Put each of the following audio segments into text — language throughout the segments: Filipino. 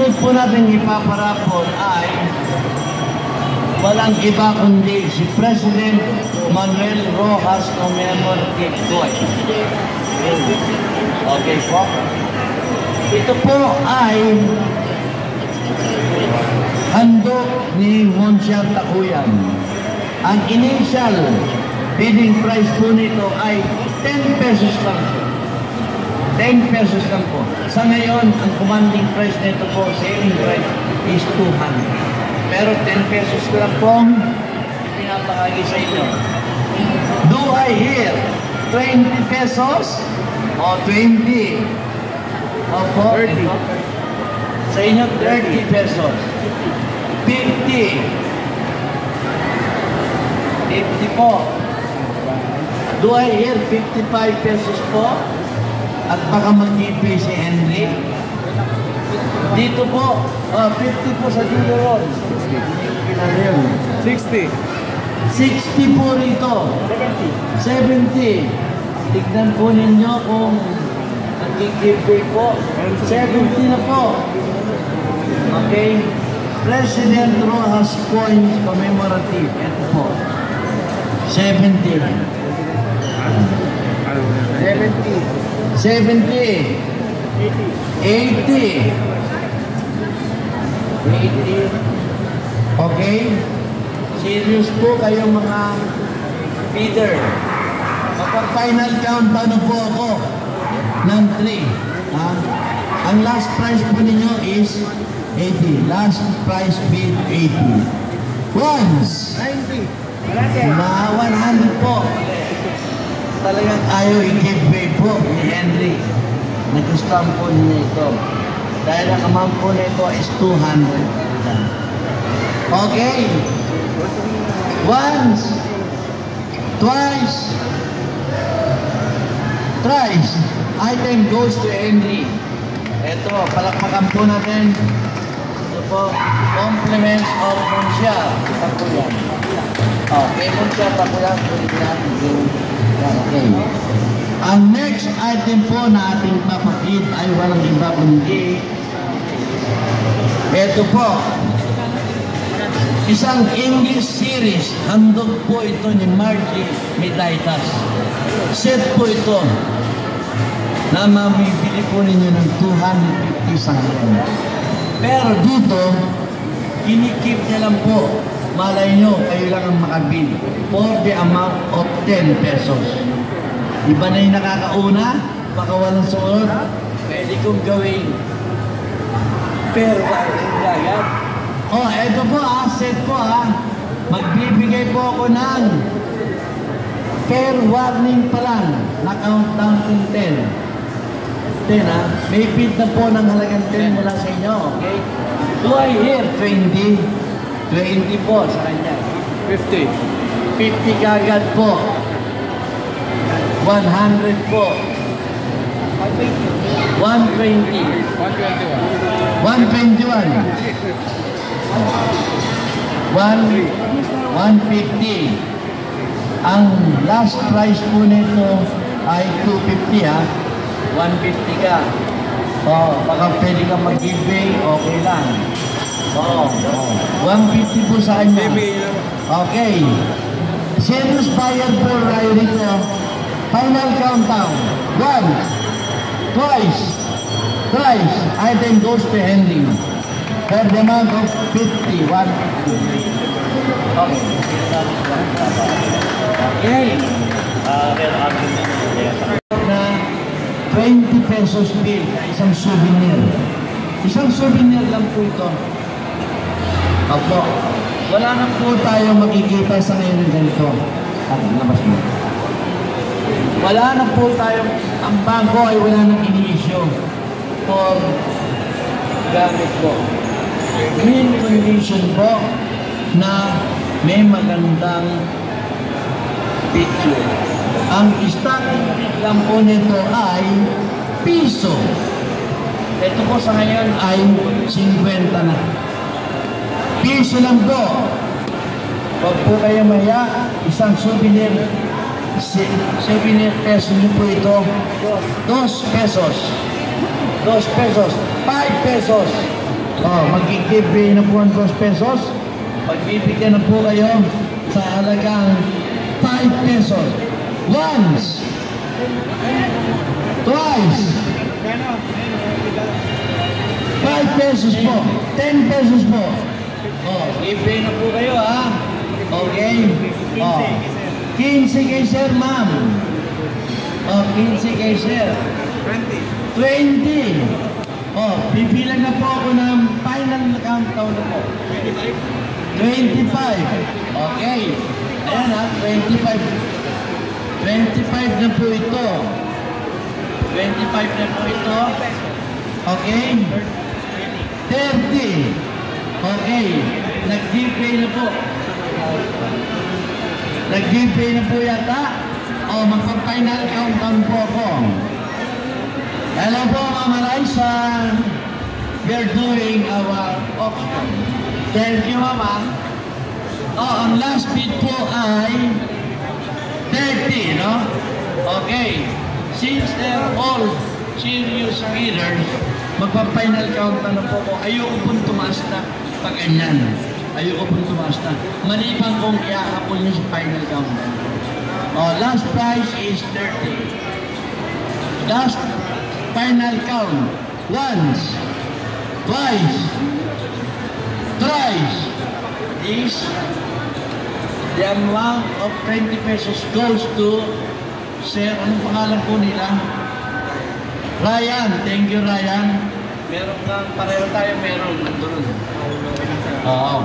susunod po natin ipaparapol ay walang iba kundi si President Manuel Rojas Commemorative Toy. Okay po. Ito po ay handog ni Monsier Takuyan. Ang initial bidding price po nito ay 10 pesos lang po. 10 pesos lang po. Sa ngayon, ang commanding price nito po, selling price is 200. Pero 10 pesos ko lang pong pinapahagi sa inyo. Do I hear 20 pesos o 20? Opo, 30. Sa inyo, 30 pesos. 50. 50 po. Do I hear 55 pesos po? At baka mag-ipay si Henry. Dito po, 50 po sa dealer roll. 60. 60 po rito. 70. Tignan po ninyo kung nag-giveaway po. 70 na po. Okay. President Rojas Coins Commemorative. Ito po. 70. 70. 80. Okay? Serious po kayong mga bidder. Kapag final countdown na po ako ng 3. Ang last price po ninyo is 80. Last price bid 80. Once. 90. Na 100 po. Talagang ayaw i-giveaway po ni Henry. Nagustuhan po niya ito. Dahil ang amount po nito is 200. Okay. Once. Twice. Thrice. Item goes to Henry. Ito, palakpakan po natin. Ito po, compliments or Monsier Takuyan. Okay, Monsier Takuyan. Okay. Ang next item po na ating papakit ay walang iba kundi ito po, isang English series. Handog po ito ni Margie Medaitas. Set po ito na mamibili po ninyo ng 250 sa ngayon. Pero dito, kinikip niya lang po. Malay nyo, kayo lang ang makabili for the amount of 10 pesos. Iba na yung nakakauna, baka walang suot, pwede kong gawin. Pero gagad. Oh, eto po set po magbibigay po ako ng fair warning pa lang, na countdown to 10. 10 may bid na po ng halagang 10 mula sa inyo, okay? Do I hear 20? 20 po sa kanya. 50. 50 kagad po. 100 po. 120. 121. 150. Ang last price po nito ay 250 150 ka. Baka pwede ka mag-giveaway, okay lang. 150 po sa kanya. Okay. Serious buyer po tayo dito. Final countdown. 1, twice, thrice. Item goes to Henry. For the amount of 50. 150. Okay. Na 20 pesos bill. Isang souvenir. Isang souvenir lang po ito. Opo. Wala na po tayo makikita sa ngayon ng ganito. Labas mo. Wala na po tayo, ang bangko ay wala nang ini-issue for gamit po. Main condition po na may magandang picture. Ang starting bid lang po nito ay piso. Ito po sa ngayon ay 50 na. Piso lang po. Huwag po kayo maya, isang souvenir. 70 pesos nyo po ito. 2 pesos. 2 pesos. 5 pesos. Magkikipi na po ang 2 pesos. Pagbibigyan na po kayo sa halagang 5 pesos. Once. Twice. 5 pesos po. 10 pesos po. Kipi na po kayo ha. Okay. 15 kay sir, ma'am. 15 kay sir. 20. Bibilang na po ako ng final countdown na po. 25. Okay. Ayan ha, 25. 25 na po ito. 25 na po ito. Okay. 30. Okay. Nag-give-pay na po. Nag-give-pay na po yata. Magpa-final countdown po ako. Hello po, Mama Raisa. We're doing our auction. Thank you, Mama. Ang last bid po ay 30, no? Okay. Since they're all serious bidders, magpa-final count na po ko. Ayoko pong tumaas na pag ganyan. Ayoko pong tumaas na. Maliban kung iakapol niyo sa final count. Last price is 30. Last final count. Once. Twice. Thrice. Is the amount of 20 pesos goes to Sir, anong pangalan po nila? Ryan. Thank you, Ryan. Meron kang, pareho tayo meron. Nandun. Oo.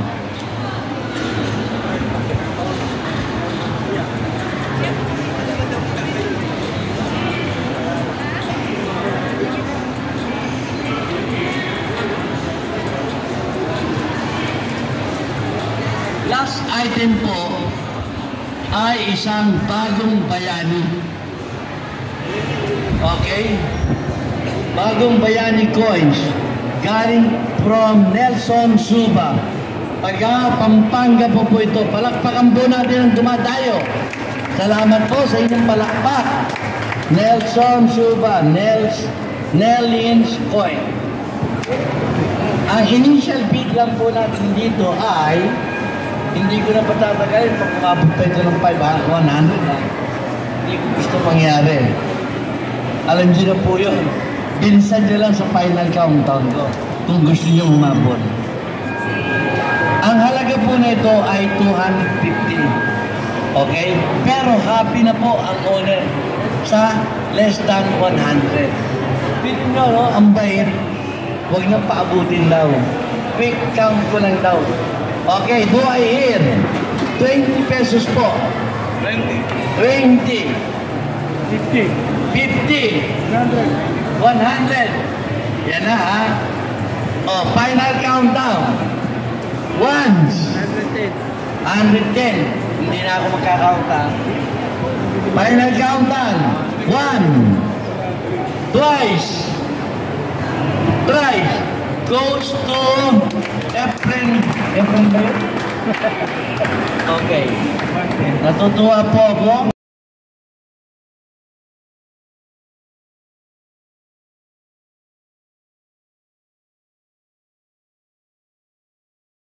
Last item po ay isang bagong bayani. Okay? Bagong bayani coins galing from Nelson Suba. Taga Pampanga po ito. Palakpakan po natin ang dumadayo. Salamat po sa inyong palakpak. Nelson Suba, Nellins coin. Ang initial bid lang po natin dito ay hindi ko na patatagalin pag umabot pa ito ng 100 na. Hindi ko gusto mangyari. Alam niyo na po yun. Binsan niyo lang sa final countdown ko kung gusto niyo umabot. Ang halaga po na ito ay 250. Okay? Pero happy na po ang owner sa less than 100. Pili nyo, no? Ang buyer, huwag nang paabutin daw. Quick count ko lang daw. Okay, do I hear? 20 pesos po. 20. 20. 50. 50. 100. 100. Yan na ha. Final countdown. Once. 110. 110. Hindi na ako magkakount ha. Final countdown. 1. Twice. Thrice. Goes to Efren ba yun? Okay. Natutuwa po ako.